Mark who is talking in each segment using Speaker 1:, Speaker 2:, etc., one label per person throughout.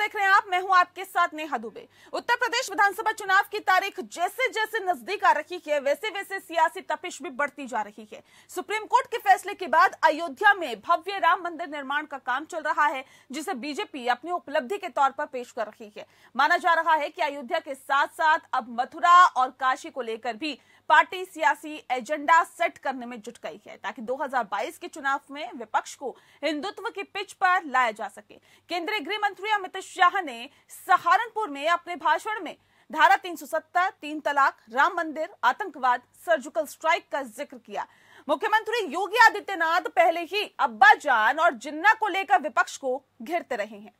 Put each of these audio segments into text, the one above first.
Speaker 1: देख रहे हैं आप, मैं हूं आपके साथ नेहा दुबे। उत्तर प्रदेश विधानसभा चुनाव की तारीख जैसे जैसे नजदीक आ रही है, वैसे वैसे सियासी तपिश भी बढ़ती जा रही है। सुप्रीम कोर्ट के फैसले के बाद अयोध्या में भव्य राम मंदिर निर्माण का काम चल रहा है, जिसे बीजेपी अपनी उपलब्धि के तौर पर पेश कर रही है। माना जा रहा है कि अयोध्या के साथ साथ अब मथुरा और काशी को लेकर भी पार्टी सियासी एजेंडा सेट करने में जुट गई है, ताकि 2022 के चुनाव में विपक्ष को हिंदुत्व की पिच पर लाया जा सके। केंद्रीय गृह मंत्री अमित शाह ने सहारनपुर में अपने भाषण में धारा 370, 3 तलाक, राम मंदिर, आतंकवाद, सर्जिकल स्ट्राइक का जिक्र किया। मुख्यमंत्री योगी आदित्यनाथ पहले ही अब्बाजान और जिन्ना को लेकर विपक्ष को घेरते रहे हैं।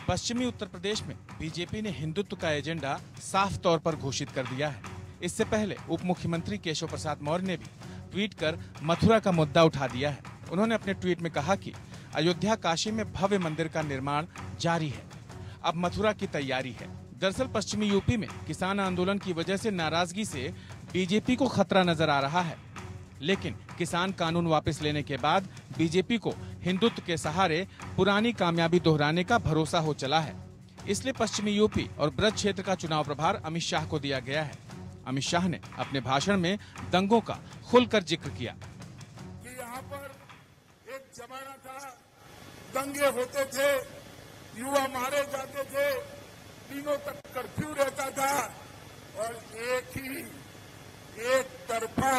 Speaker 2: पश्चिमी उत्तर प्रदेश में बीजेपी ने हिंदुत्व का एजेंडा साफ तौर पर घोषित कर दिया है। इससे पहले उप मुख्यमंत्री केशव प्रसाद मौर्य ने भी ट्वीट कर मथुरा का मुद्दा उठा दिया है। उन्होंने अपने ट्वीट में कहा कि अयोध्या काशी में भव्य मंदिर का निर्माण जारी है, अब मथुरा की तैयारी है। दरअसल पश्चिमी यूपी में किसान आंदोलन की वजह से नाराजगी से बीजेपी को खतरा नजर आ रहा है, लेकिन किसान कानून वापस लेने के बाद बीजेपी को हिंदुत्व के सहारे पुरानी कामयाबी दोहराने का भरोसा हो चला है। इसलिए पश्चिमी यूपी और ब्रज क्षेत्र का चुनाव प्रभार अमित शाह को दिया गया है। अमित शाह ने अपने भाषण में दंगों का खुलकर जिक्र किया
Speaker 3: कि यहाँ पर एक जमाना था, दंगे होते थे, युवा मारे जाते थे, दिनों तक कर्फ्यू रहता था और एक तरफा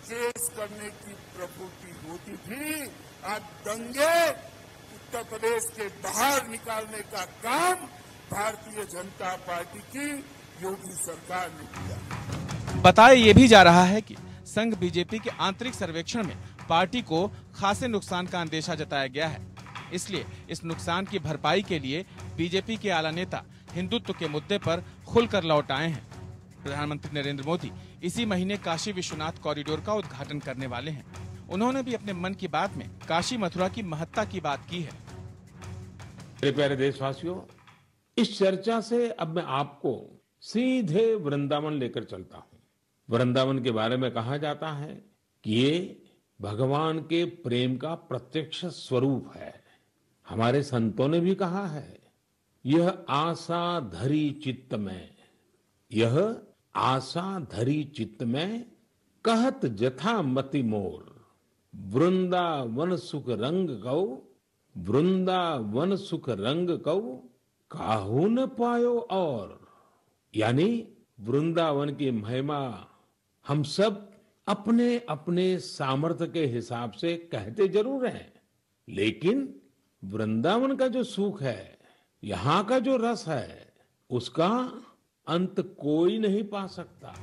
Speaker 3: केस करने की प्रवृत्ति होती थी। आज दंगे उत्तर प्रदेश के बाहर निकालने का काम भारतीय जनता पार्टी की योगी सरकार ने किया।
Speaker 2: बताया ये भी जा रहा है कि संघ बीजेपी के आंतरिक सर्वेक्षण में पार्टी को खासे नुकसान का अंदेशा जताया गया है। इसलिए इस नुकसान की भरपाई के लिए बीजेपी के आला नेता हिंदुत्व के मुद्दे पर खुलकर लौट आए हैं। प्रधानमंत्री नरेंद्र मोदी इसी महीने काशी विश्वनाथ कॉरिडोर का उद्घाटन करने वाले हैं। उन्होंने भी अपने मन की बात में काशी मथुरा की महत्ता की बात की है।
Speaker 4: मेरे प्यारे देशवासियों, इस चर्चा से अब मैं आपको सीधे वृंदावन लेकर चलता हूँ। वृंदावन के बारे में कहा जाता है कि ये भगवान के प्रेम का प्रत्यक्ष स्वरूप है। हमारे संतों ने भी कहा है, यह आशा धरी चित्त में, यह आशा धरी चित्त में, कहत जथा मति मोर, वृंदावन सुख रंग गौ, वृंदावन सुख रंग गौ, काहू न पायो और। यानी वृंदावन की महिमा हम सब अपने अपने सामर्थ्य के हिसाब से कहते जरूर हैं, लेकिन वृंदावन का जो सुख है, यहाँ का जो रस है, उसका अंत कोई नहीं पा सकता।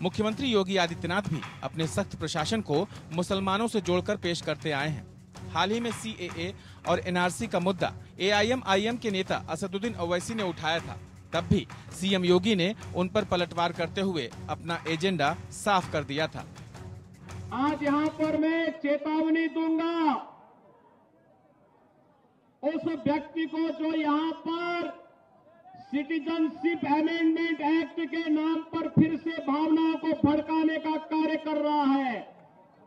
Speaker 2: मुख्यमंत्री योगी आदित्यनाथ भी अपने सख्त प्रशासन को मुसलमानों से जोड़कर पेश करते आए हैं। हाल ही में सीएए और एनआरसी का मुद्दा एआईएमआईएम के नेता असदुद्दीन ओवैसी ने उठाया था। तब भी सीएम योगी ने उन पर पलटवार करते हुए अपना एजेंडा साफ कर दिया था।
Speaker 5: आज यहाँ पर मैं चेतावनी दूंगा उस व्यक्ति को जो यहाँ पर सिटीजनशिप अमेंडमेंट एक्ट के नाम पर फिर से भावनाओं को भड़काने का कार्य कर रहा है।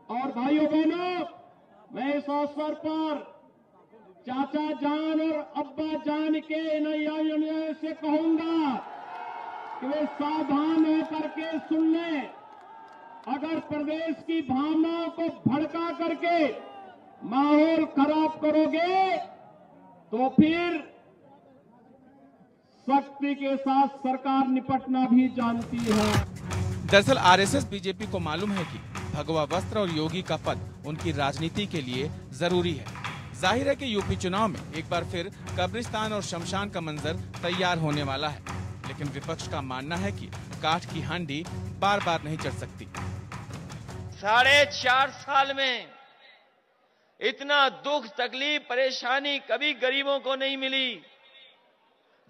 Speaker 5: और भाइयों बहनों, मैं इस अवसर पर चाचा जान और अब्बा जान के नैया से कहूंगा कि वे सावधान होकर के सुन लें। अगर प्रदेश की भावनाओं को भड़का करके माहौल खराब करोगे तो फिर शक्ति के साथ सरकार निपटना भी जानती है।
Speaker 2: दरअसल आरएसएस बीजेपी को मालूम है कि भगवा वस्त्र और योगी का पद उनकी राजनीति के लिए जरूरी है। जाहिर है कि यूपी चुनाव में एक बार फिर कब्रिस्तान और शमशान का मंजर तैयार होने वाला है, लेकिन विपक्ष का मानना है कि काठ की हांडी बार बार नहीं चढ़ सकती।
Speaker 6: 4.5 साल में इतना दुख, तकलीफ, परेशानी कभी गरीबों को नहीं मिली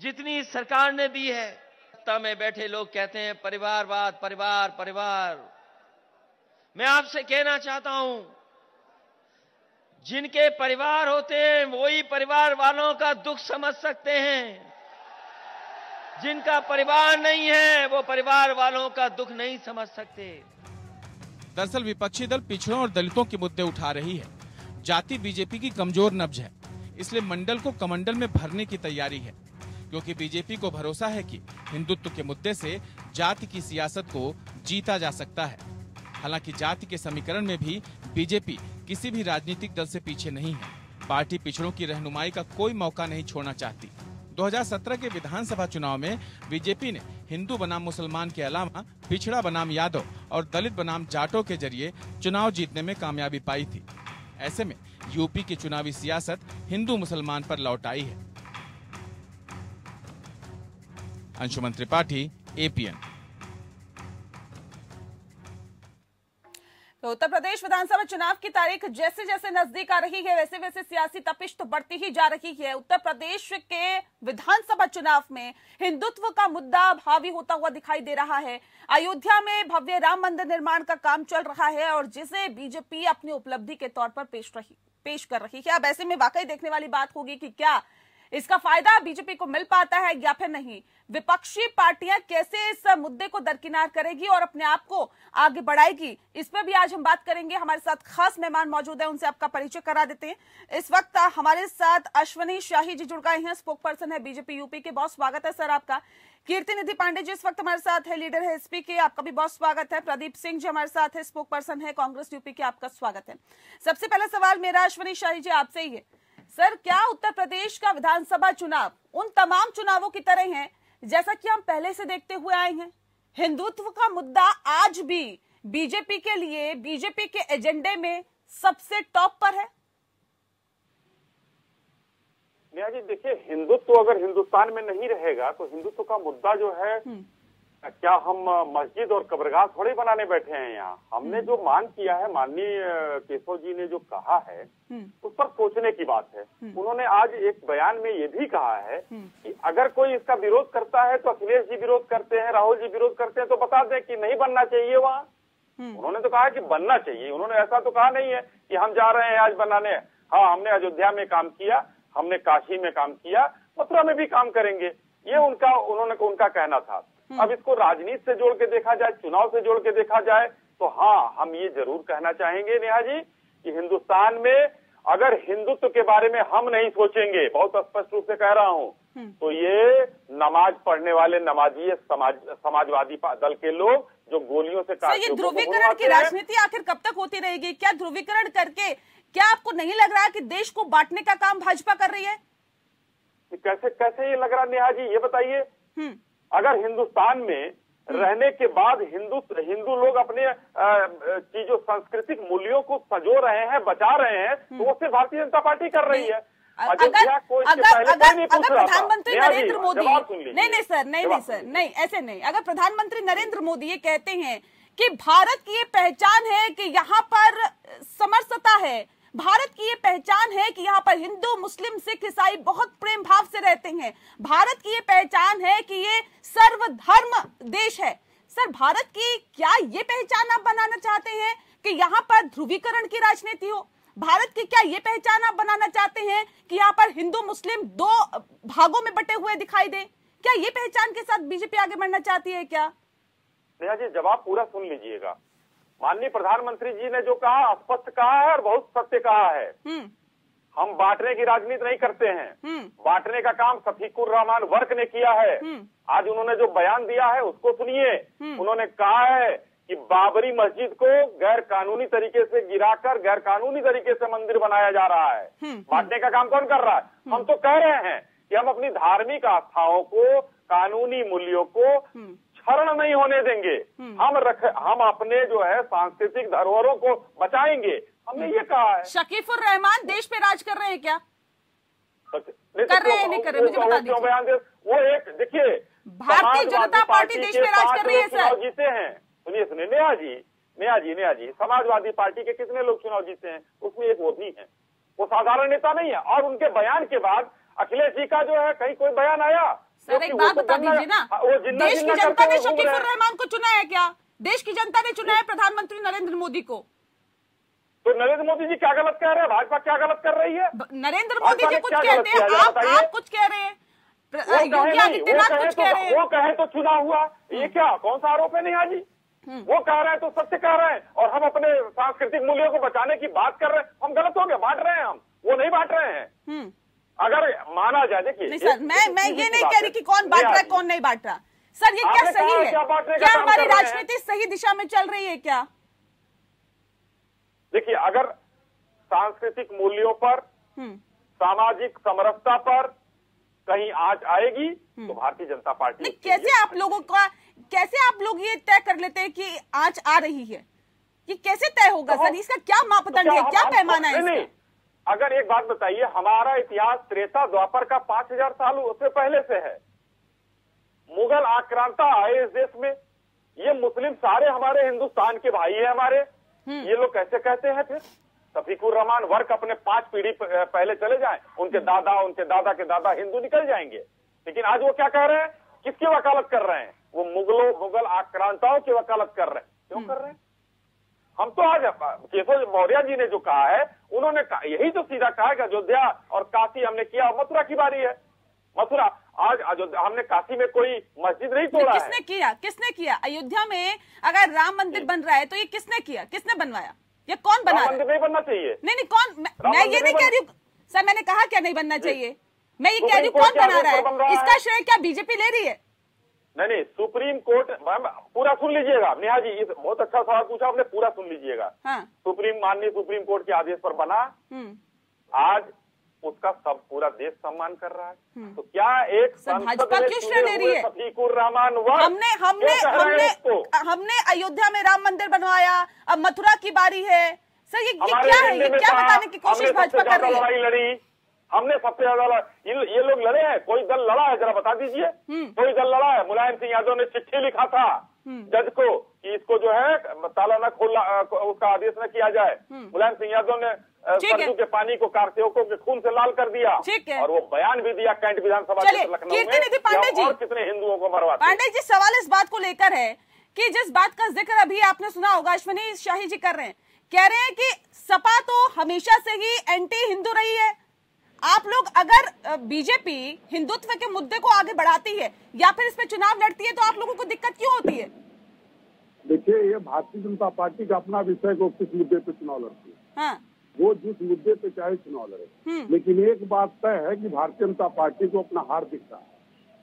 Speaker 6: जितनी सरकार ने दी है। सत्ता में बैठे लोग कहते हैं परिवारवाद, परिवार परिवार। मैं आपसे कहना चाहता हूं, जिनके परिवार होते हैं वही परिवार वालों का दुख समझ सकते हैं। जिनका परिवार नहीं है वो परिवार वालों का दुख नहीं समझ सकते।
Speaker 2: दरअसल विपक्षी दल पिछड़ों और दलितों के मुद्दे उठा रही है। जाति बीजेपी की कमजोर नब्ज है, इसलिए मंडल को कमंडल में भरने की तैयारी है, क्योंकि बीजेपी को भरोसा है कि हिंदुत्व के मुद्दे से जाति की सियासत को जीता जा सकता है। हालांकि जाति के समीकरण में भी बीजेपी किसी भी राजनीतिक दल से पीछे नहीं है। पार्टी पिछड़ों की रहनुमाई का कोई मौका नहीं छोड़ना चाहती। 2017 के विधानसभा चुनाव में बीजेपी ने हिंदू बनाम मुसलमान के अलावा पिछड़ा बनाम यादव और दलित बनाम जाटों के जरिए चुनाव जीतने में कामयाबी पाई थी। ऐसे में यूपी की चुनावी सियासत हिंदू मुसलमान पर लौट आई है। अंशुमन त्रिपाठी, एपीएन।
Speaker 1: तो उत्तर प्रदेश विधानसभा चुनाव की तारीख जैसे जैसे नजदीक आ रही है वैसे वैसे सियासी तपिश तो बढ़ती ही जा रही है। उत्तर प्रदेश के विधानसभा चुनाव में हिंदुत्व का मुद्दा हावी होता हुआ दिखाई दे रहा है। अयोध्या में भव्य राम मंदिर निर्माण का काम चल रहा है और जिसे बीजेपी अपनी उपलब्धि के तौर पर पेश कर रही है। अब ऐसे में वाकई देखने वाली बात होगी कि क्या इसका फायदा बीजेपी को मिल पाता है या फिर नहीं। विपक्षी पार्टियां कैसे इस मुद्दे को दरकिनार करेगी और अपने आप को आगे बढ़ाएगी, इस पर भी आज हम बात करेंगे। हमारे साथ खास मेहमान मौजूद है, उनसे आपका परिचय करा देते हैं। इस वक्त हमारे साथ अश्वनी शाही जी जुड़ गए हैं, स्पोक पर्सन है बीजेपी यूपी के। बहुत स्वागत है सर आपका। कीर्ति पांडे जी इस वक्त हमारे साथ है, लीडर है एसपी के, आपका भी बहुत स्वागत है। प्रदीप सिंह जी हमारे साथ है, स्पोक पर्सन है कांग्रेस यूपी के, आपका स्वागत है। सबसे पहला सवाल मेरा अश्वनी शाही जी आपसे ही है। सर, क्या उत्तर प्रदेश का विधानसभा चुनाव उन तमाम चुनावों की तरह है जैसा कि हम पहले से देखते हुए आए हैं? हिंदुत्व का मुद्दा आज भी बीजेपी के लिए, बीजेपी के एजेंडे में सबसे टॉप पर है?
Speaker 7: नेहा जी देखिए, हिंदुत्व अगर हिंदुस्तान में नहीं रहेगा तो हिंदुत्व का मुद्दा जो है, क्या हम मस्जिद और कब्रगाह थोड़े बनाने बैठे हैं यहाँ। हमने जो मांग किया है, माननीय केशव जी ने जो कहा है उस पर सोचने की बात है। उन्होंने आज एक बयान में ये भी कहा है कि अगर कोई इसका विरोध करता है तो अखिलेश जी विरोध करते हैं, राहुल जी विरोध करते हैं, तो बता दें कि नहीं बनना चाहिए वहाँ। उन्होंने तो कहा कि बनना चाहिए, उन्होंने ऐसा तो कहा नहीं है कि हम जा रहे हैं आज बनाने। हाँ, हमने अयोध्या में काम किया, हमने काशी में काम किया, मथुरा में भी काम करेंगे, ये उनका कहना था। अब इसको राजनीति से जोड़ के देखा जाए, चुनाव से जोड़ के देखा जाए, तो हाँ, हम ये जरूर कहना चाहेंगे नेहा जी कि हिंदुस्तान में अगर हिंदुत्व के बारे में हम नहीं सोचेंगे, बहुत स्पष्ट रूप से कह रहा हूँ, तो ये नमाज पढ़ने वाले नमाजी समाजवादी दल के लोग जो गोलियों से
Speaker 1: ये ध्रुवीकरण की राजनीति आखिर कब तक होती रहेगी? क्या ध्रुवीकरण करके क्या आपको नहीं लग रहा है कि देश को बांटने का काम भाजपा कर रही है?
Speaker 7: कैसे ये लग रहा नेहा जी, ये बताइए। अगर हिंदुस्तान में रहने के बाद हिंदू लोग अपने चीजों सांस्कृतिक मूल्यों को संजो रहे हैं, बचा रहे हैं, तो वो सिर्फ भारतीय जनता पार्टी कर रही है।
Speaker 1: अगर प्रधानमंत्री नरेंद्र मोदी नहीं, ऐसे नहीं। अगर प्रधानमंत्री नरेंद्र मोदी ये कहते हैं कि भारत की ये पहचान है कि यहाँ पर समरसता है, भारत की ये पहचान है कि यहाँ पर हिंदू, मुस्लिम, सिख, ईसाई बहुत प्रेम भाव से रहते हैं, भारत की ये पहचान है कि ये सर्वधर्म देश है। सर, भारत की क्या ये पहचान आप बनाना चाहते हैं कि यहाँ पर ध्रुवीकरण की राजनीति हो? भारत की क्या ये पहचान आप बनाना चाहते हैं कि यहाँ पर हिंदू मुस्लिम दो भागों में बटे हुए दिखाई दे? क्या ये पहचान के साथ बीजेपी आगे बढ़ना चाहती है क्या?
Speaker 7: नेहा जी, जवाब पूरा सुन लीजिएगा। माननीय प्रधानमंत्री जी ने जो कहा स्पष्ट कहा है और बहुत सत्य कहा है। हम बांटने की राजनीति नहीं करते हैं, बांटने का काम शफीकुर रहमान वर्क ने किया है। आज उन्होंने जो बयान दिया है उसको सुनिए। उन्होंने कहा है कि बाबरी मस्जिद को गैर कानूनी तरीके से गिराकर गैर कानूनी तरीके से मंदिर बनाया जा रहा है। बांटने का काम कौन कर रहा है? हम तो कह रहे हैं कि हम अपनी धार्मिक आस्थाओं को, कानूनी मूल्यों को क्षरण नहीं होने देंगे। हम अपने जो है सांस्कृतिक धरोहरों को बचाएंगे, हमने ये कहा है।
Speaker 1: शकीफुर रहमान देश पे राज कर रहे हैं क्या? कर रहे हैं, नहीं कर रहे? मुझे बता दीजिए।
Speaker 7: बयान दे वो एक, देखिए,
Speaker 1: भारतीय जनता पार्टी देश पे राज कर रही है सर।
Speaker 7: जीते हैं, सुनिए नेहा जी, समाजवादी पार्टी के कितने लोग चुनाव जीते हैं? उसमें एक वो भी है, वो साधारण नेता नहीं है। और उनके बयान के बाद अखिलेश जी का जो है कहीं कोई बयान आया?
Speaker 1: सर, एक बात बता दीजिए ना, देश की जनता ने शकीफुर रहमान को चुना है क्या? देश की जनता ने चुना है प्रधानमंत्री नरेंद्र मोदी को।
Speaker 7: तो नरेंद्र मोदी जी क्या गलत कह रहे हैं? भाजपा क्या गलत कर रही है?
Speaker 1: नरेंद्र मोदी जी कुछ कहते हैं, आप कुछ कह रहे हैं। योगी आदित्यनाथ कुछ कह रहे हैं।
Speaker 7: वो कहे तो चुनाव हुआ, ये क्या कौन सा आरोप है नेहा जी? वो कह रहे हैं तो सत्य कह रहे हैं, और हम अपने सांस्कृतिक मूल्यों को बचाने की बात कर रहे हैं। हम गलत हो गए, बांट रहे हैं, हम वो नहीं बांट रहे हैं। अगर माना जाए, देखिए
Speaker 1: नहीं सर, मैं ये नहीं कह रही कि कौन बांट रहा है कौन नहीं बांट रहा। सर ये क्या सही है? क्या हमारी राजनीति सही दिशा में चल रही है क्या?
Speaker 7: देखिए, अगर सांस्कृतिक मूल्यों पर, सामाजिक समरसता पर कहीं आंच आएगी तो भारतीय जनता पार्टी।
Speaker 1: कैसे आप लोग ये तय कर लेते हैं कि आंच आ रही है? ये कैसे तय होगा सर? इसका क्या मापदंड है, क्या पैमाना है?
Speaker 7: नहीं, अगर एक बात बताइए, हमारा इतिहास त्रेता द्वापर का 5000 साल उससे पहले से है। मुगल आक्रांता आए इस देश में, ये मुस्लिम सारे हमारे हिंदुस्तान के भाई है हमारे। ये लोग कैसे कहते हैं फिर? शफीकुर रहमान वर्क अपने 5 पीढ़ी पहले चले जाएं, उनके दादा के दादा हिंदू निकल जाएंगे। लेकिन आज वो क्या कह रहे हैं? किसकी वकालत कर रहे हैं? वो मुगल आक्रांताओं की वकालत कर रहे हैं। क्यों कर रहे हैं? हम तो आज केशव मौर्य जी ने जो कहा है, उन्होंने यही तो सीधा कहा कि अयोध्या और काशी हमने किया, मथुरा की बारी है। मथुरा आज अयोध्या, हमने काशी में कोई मस्जिद नहीं तोड़ा है।
Speaker 1: किसने किया? अयोध्या में अगर राम मंदिर बन रहा है तो ये किसने किया? किसने बनवाया? ये कौन बना रहा है?
Speaker 7: मंदिर नहीं बनना चाहिए।
Speaker 1: नहीं कौन? मैं ये नहीं कह रही हूँ सर, मैंने कहा क्या नहीं बनना चाहिए? मैं ये कह रही हूँ कौन बना रहा है? इसका श्रेय क्या बीजेपी ले रही है?
Speaker 7: नहीं, सुप्रीम कोर्ट, पूरा सुन लीजिएगा नेहा जी, बहुत अच्छा सवाल पूछा आपने, पूरा सुन लीजिएगा।
Speaker 1: हाँ।
Speaker 7: माननीय सुप्रीम कोर्ट के आदेश पर बना, आज उसका सब पूरा देश सम्मान कर रहा है। तो क्या एक
Speaker 1: भाजपा क्यों श्रेय ले रही है?
Speaker 7: शफीकुर रहमान
Speaker 1: हमने अयोध्या में राम मंदिर बनवाया, अब मथुरा की बारी है। सर ये क्या है? ये क्या बताने की कोशिश भाजपा कर रही है?
Speaker 7: लड़ाई लड़ी हमने, सबसे ज्यादा ये लोग लड़े हैं। कोई दल लड़ा है, जरा बता दीजिए। कोई दल लड़ा है? मुलायम सिंह यादव ने चिट्ठी लिखा था जज को कि इसको जो है ताला न खोला, उसका आदेश न किया जाए। मुलायम सिंह यादव ने सरजू के पानी को कारसेवकों के खून से लाल कर दिया, और वो बयान भी दिया कैंट विधानसभा के लखनऊ में, और कितने हिंदुओं को मरवा।
Speaker 1: पांडे जी, सवाल इस बात को लेकर है कि जिस बात का जिक्र अभी आपने सुना होगा, अश्विनी शाही जी कर रहे हैं, कह रहे हैं कि सपा तो हमेशा से ही एंटी हिंदू रही है। आप लोग अगर बीजेपी हिंदुत्व के मुद्दे को आगे बढ़ाती है या फिर इस पे चुनाव लड़ती है तो आप लोगों को दिक्कत क्यों होती है?
Speaker 8: देखिए, ये भारतीय जनता पार्टी का अपना विषय को किस मुद्दे पे चुनाव लड़ती है।
Speaker 1: हाँ।
Speaker 8: वो जिस मुद्दे पे चाहे चुनाव लड़े, लेकिन एक बात तय है कि भारतीय जनता पार्टी को अपना हार दिख रहा है,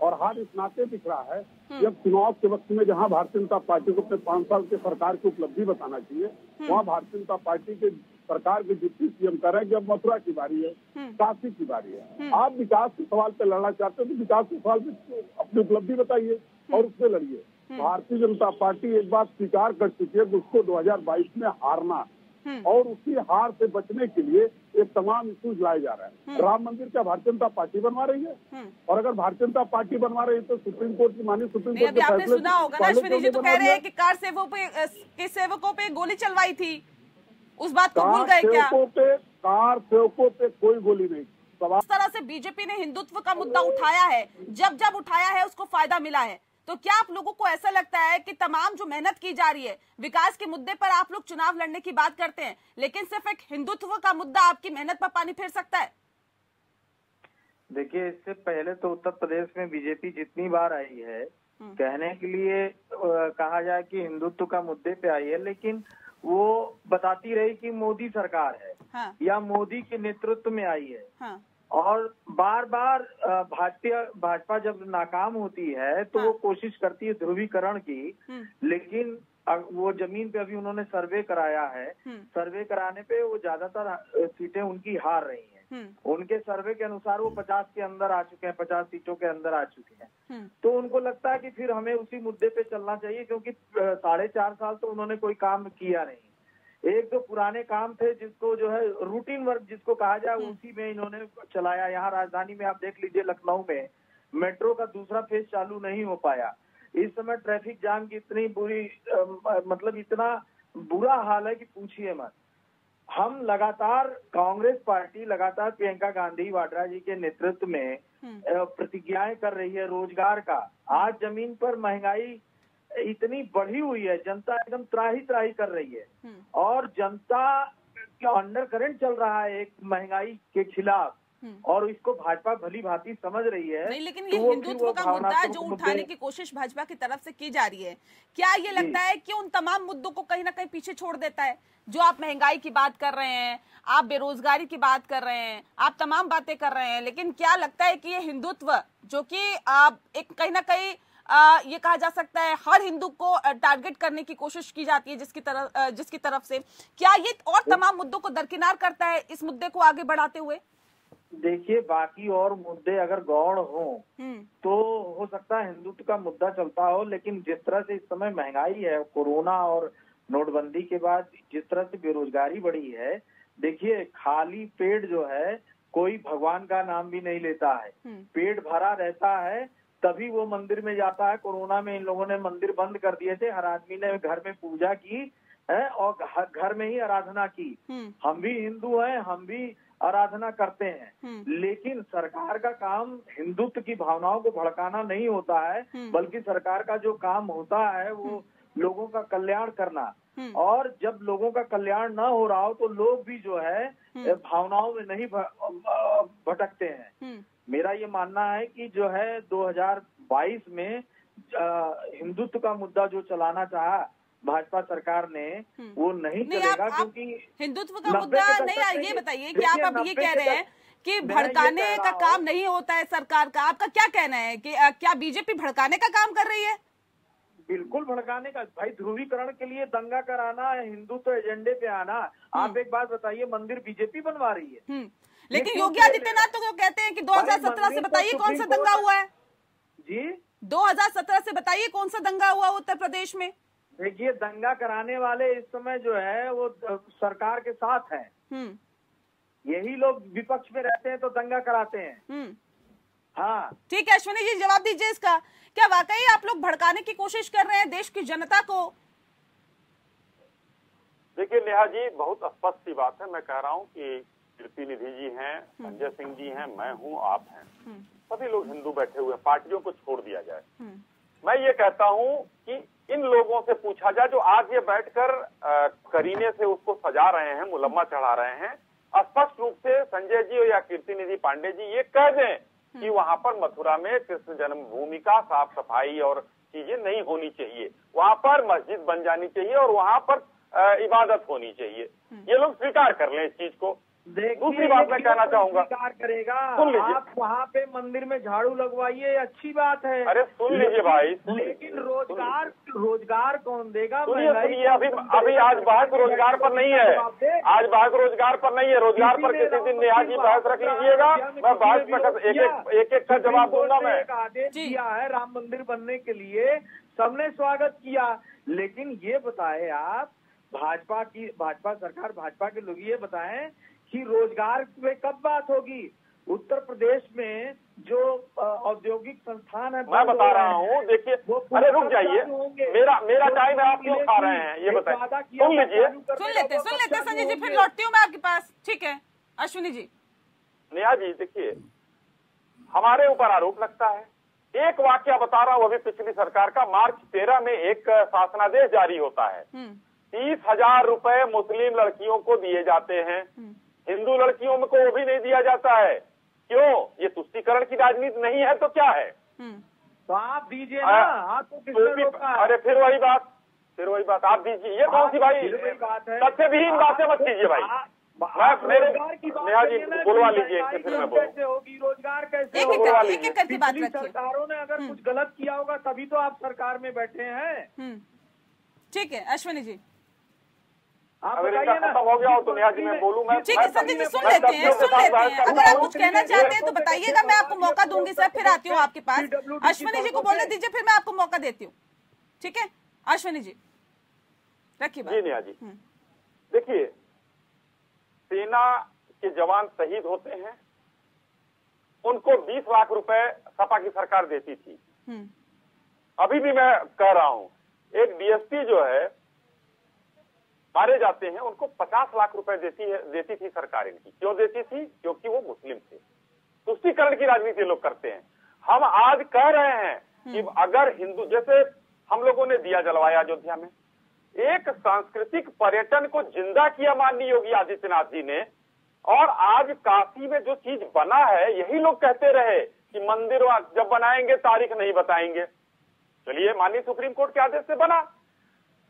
Speaker 8: और हार इस नाते दिख रहा है जब चुनाव के वक्त में जहां भारतीय जनता पार्टी को अपने 5 साल के सरकार की उपलब्धि बताना चाहिए, वहां भारतीय जनता पार्टी के सरकार के डिप्टी सीएम कह रहे हैं कि अब मथुरा की बारी है, काशी की बारी है। आप विकास के सवाल पे लड़ना चाहते हो तो विकास के सवाल पे अपनी उपलब्धि बताइए और उससे लड़िए। भारतीय जनता पार्टी एक बात स्वीकार कर चुकी है कि उसको 2022 में हारना, और उसी हार से बचने के लिए ये तमाम इश्यूज लाए जा रहे हैं। राम मंदिर क्या भारतीय जनता पार्टी बनवा रही है? और अगर भारतीय जनता पार्टी बनवा रही है तो सुप्रीम कोर्ट की माननीय सुप्रीम कोर्ट के
Speaker 1: आपने सुना होगा ना, अश्विनी जी तो कह रहे हैं कि कार सेवकों पे गोली चलवाई थी, उस बात को भूल गए क्या?
Speaker 8: कार सेवकों पे कोई गोली नहीं।
Speaker 1: इस तरह से बीजेपी ने हिंदुत्व का मुद्दा उठाया है, जब उठाया है उसको फायदा मिला है। तो क्या आप लोगों को ऐसा लगता है कि तमाम जो मेहनत की जा रही है विकास के मुद्दे पर, आप लोग चुनाव लड़ने की बात करते हैं, लेकिन सिर्फ एक हिंदुत्व का मुद्दा आपकी मेहनत पर पानी फेर सकता है?
Speaker 9: देखिए, इससे पहले तो उत्तर प्रदेश में बीजेपी जितनी बार आई है कहने के लिए कहा जाए कि हिंदुत्व का मुद्दे पे आई है, लेकिन वो बताती रही कि मोदी सरकार है। हाँ। या मोदी के नेतृत्व में आई है। हाँ। और बार बार भाजपा जब नाकाम होती है तो वो कोशिश करती है ध्रुवीकरण की, लेकिन वो जमीन पे अभी उन्होंने सर्वे कराया है, सर्वे कराने पे वो ज्यादातर सीटें उनकी हार रही हैं। उनके सर्वे के अनुसार वो 50 के अंदर आ चुके हैं, 50 सीटों के अंदर आ चुके हैं। तो उनको लगता है कि फिर हमें उसी मुद्दे पे चलना चाहिए, क्योंकि 4.5 साल तो उन्होंने कोई काम किया नहीं। एक तो पुराने काम थे जिसको जो है रूटीन वर्क जिसको कहा जाए, उसी में इन्होंने चलाया। यहाँ राजधानी में आप देख लीजिए, लखनऊ में मेट्रो का दूसरा फेज चालू नहीं हो पाया। इस समय ट्रैफिक जाम की इतनी बुरी मतलब इतना बुरा हाल है कि पूछिए मत। हम लगातार कांग्रेस पार्टी लगातार प्रियंका गांधी वाड्रा जी के नेतृत्व में प्रतिज्ञाएं कर रही है रोजगार का। आज जमीन पर महंगाई इतनी बढ़ी हुई है, जनता एकदम त्राही कर रही है, और जनता का अंडर करंट चल रहा है एक महंगाई के खिलाफ। और इसको भाजपा भली भांति समझ रही है।
Speaker 1: नहीं, लेकिन ये हिंदुत्व का मुद्दा जो उठाने की कोशिश भाजपा की तरफ से की जा रही है, क्या ये लगता है कि उन तमाम मुद्दों को कहीं ना कहीं पीछे छोड़ देता है? जो आप महंगाई की बात कर रहे हैं, आप बेरोजगारी की बात कर रहे हैं, आप तमाम बातें कर रहे हैं, लेकिन क्या लगता है कि ये हिंदुत्व जो कि एक कहीं ना कहीं ये कहा जा सकता है हर हिंदू को टारगेट करने की कोशिश की जाती है जिसकी तरफ से, क्या ये और तमाम मुद्दों को दरकिनार करता है इस मुद्दे को आगे बढ़ाते हुए?
Speaker 9: देखिए, बाकी और मुद्दे अगर गौण हो तो हो सकता है हिंदुत्व का मुद्दा चलता हो, लेकिन जिस तरह से इस समय महंगाई है, कोरोना और नोटबंदी के बाद जिस तरह से बेरोजगारी बढ़ी है, देखिए खाली पेट जो है कोई भगवान का नाम भी नहीं लेता है। पेट भरा रहता है तभी वो मंदिर में जाता है। कोरोना में इन लोगों ने मंदिर बंद कर दिए थे, हर आदमी ने घर में पूजा की है और घर में ही आराधना की। हम भी हिंदू हैं, हम भी आराधना करते हैं, लेकिन सरकार का काम हिंदुत्व की भावनाओं को भड़काना नहीं होता है, बल्कि सरकार का जो काम होता है वो लोगों का कल्याण करना। और जब लोगों का कल्याण ना हो रहा हो तो लोग भी जो है भावनाओं में नहीं भटकते हैं। मेरा ये मानना है कि जो है 2022 में हिंदुत्व का मुद्दा जो चलाना चाहा भाजपा सरकार ने वो नहीं चलेगा, क्योंकि
Speaker 1: हिंदुत्व का मुद्दा नहीं। ये बताइए कि आप अब ये कह रहे हैं कि भड़काने का काम नहीं होता है सरकार का, आपका क्या कहना है कि क्या बीजेपी भड़काने का काम कर रही है?
Speaker 9: बिल्कुल भड़काने का। भाई, ध्रुवीकरण के लिए दंगा कराना, हिंदुत्व एजेंडे पे आना। आप एक बात बताइए, मंदिर बीजेपी बनवा रही है,
Speaker 1: लेकिन योगी आदित्यनाथ तो कहते हैं कि 2017 से बताइए कौन सा दंगा हुआ है
Speaker 9: जी?
Speaker 1: 2017 से बताइए कौन सा दंगा हुआ उत्तर प्रदेश में?
Speaker 9: देखिए, दंगा कराने वाले इस समय जो है वो सरकार के साथ हैं। यही लोग विपक्ष में रहते हैं तो दंगा कराते हैं। हाँ,
Speaker 1: ठीक है अश्विनी जी, जवाब दीजिए इसका। क्या वाकई आप लोग भड़काने की कोशिश कर रहे हैं देश की जनता को?
Speaker 7: देखिए नेहा जी, बहुत स्पष्ट सी बात है। मैं कह रहा हूँ कि कीर्ति निधि जी हैं, संजय सिंह जी हैं, मैं हूँ, आप हैं, सभी लोग हिंदू बैठे हुए हैं, पार्टियों को छोड़ दिया जाए। मैं ये कहता हूँ कि इन लोगों से पूछा जाए जो आज ये बैठकर करीने से उसको सजा रहे हैं, मुलम्मा चढ़ा रहे हैं, स्पष्ट रूप से संजय जी या कीर्ति निधि पांडे जी ये कह दें कि वहां पर मथुरा में कृष्ण जन्मभूमि का साफ सफाई और चीजें नहीं होनी चाहिए, वहां पर मस्जिद बन जानी चाहिए और वहां पर इबादत होनी चाहिए। ये लोग स्वीकार कर लें इस चीज को। दूसरी बात मैं कहना चाहूंगा,
Speaker 9: स्वीकार करेगा,
Speaker 7: सुन लीजिए,
Speaker 9: आप वहाँ पे मंदिर में झाड़ू लगवाइए, अच्छी बात है।
Speaker 7: अरे सुन लीजिए भाई,
Speaker 9: लेकिन रोजगार कौन देगा?
Speaker 7: सुनिए, अभी आज बहस रोजगार पर नहीं है, आज बहस रोजगार पर नहीं है। रोजगार पर किसी दिन नेहा जी बहस रख लीजिएगा, मैं बहस पर एक का जवाब दूंगा। मैं
Speaker 9: आदेश दिया है राम मंदिर बनने के लिए, सबने स्वागत किया, लेकिन ये बताए आप, भाजपा सरकार, भाजपा के लोग ये बताएं कि रोजगार पे कब बात होगी? उत्तर प्रदेश में जो औद्योगिक संस्थान है,
Speaker 7: मैं बता रहा हूँ, देखिए, अरे रुक जाइए, मेरा टाइम है, आप क्यों खा रहे हैं ये बताइए। सुन लेते
Speaker 1: संजय जी, फिर लौटती हूँ मैं आपके पास। ठीक है अश्विनी जी।
Speaker 7: नेहा जी, देखिए, हमारे ऊपर आरोप लगता है, एक वाकया बता रहा हूँ, अभी पिछली सरकार का, मार्च 13 में एक शासनादेश जारी होता है, 30,000 रुपए मुस्लिम लड़कियों को दिए जाते हैं, हिंदू लड़कियों को वो भी नहीं दिया जाता है। क्यों? ये तुष्टीकरण की राजनीति नहीं है तो क्या है?
Speaker 9: तो आप दीजिए ना, आपको किसने रोका?
Speaker 7: अरे फिर वही बात आप दीजिए। ये कौन सी भाई तथ्यविहीन बातें मत कीजिए भाई। नेहा जी बुलवा लीजिए, फिर मैं
Speaker 9: कैसे होगी? रोजगार कैसे
Speaker 1: होगा?
Speaker 9: सरकारों ने अगर कुछ गलत किया होगा तभी तो आप सरकार में बैठे हैं।
Speaker 1: ठीक है अश्विनी जी,
Speaker 7: अगर इनका खत्म हो गया हो तो नेहा जी मैं बोलूं। मैं
Speaker 1: ठीक है संजय जी, सुन लेते हैं। अगर आप कुछ कहना चाहते हैं तो बताइएगा, मैं आपको मौका दूंगी सर, फिर आती हूँ आपके पास। अश्विनी जी को बोलने दीजिए, फिर मैं आपको मौका देती हूँ। ठीक है अश्विनी जी, रखिए बात।
Speaker 7: जी नेहा जी, देखिए, सेना के जवान शहीद होते हैं, उनको 20 लाख रुपए सपा की सरकार देती थी। अभी भी मैं कह रहा हूँ, एक डीएसपी जो है मारे जाते हैं, उनको 50 लाख रुपए देती थी सरकार इनकी। क्यों देती थी? क्योंकि वो मुस्लिम थे। तुष्टीकरण की राजनीति लोग करते हैं। हम आज कह रहे हैं कि अगर हिंदू, जैसे हम लोगों ने दिया जलवाया अयोध्या में, एक सांस्कृतिक पर्यटन को जिंदा किया माननीय योगी आदित्यनाथ जी ने, और आज काशी में जो चीज बना है, यही लोग कहते रहे कि मंदिर जब बनाएंगे तारीख नहीं बताएंगे। चलिए, माननीय सुप्रीम कोर्ट के आदेश से बना।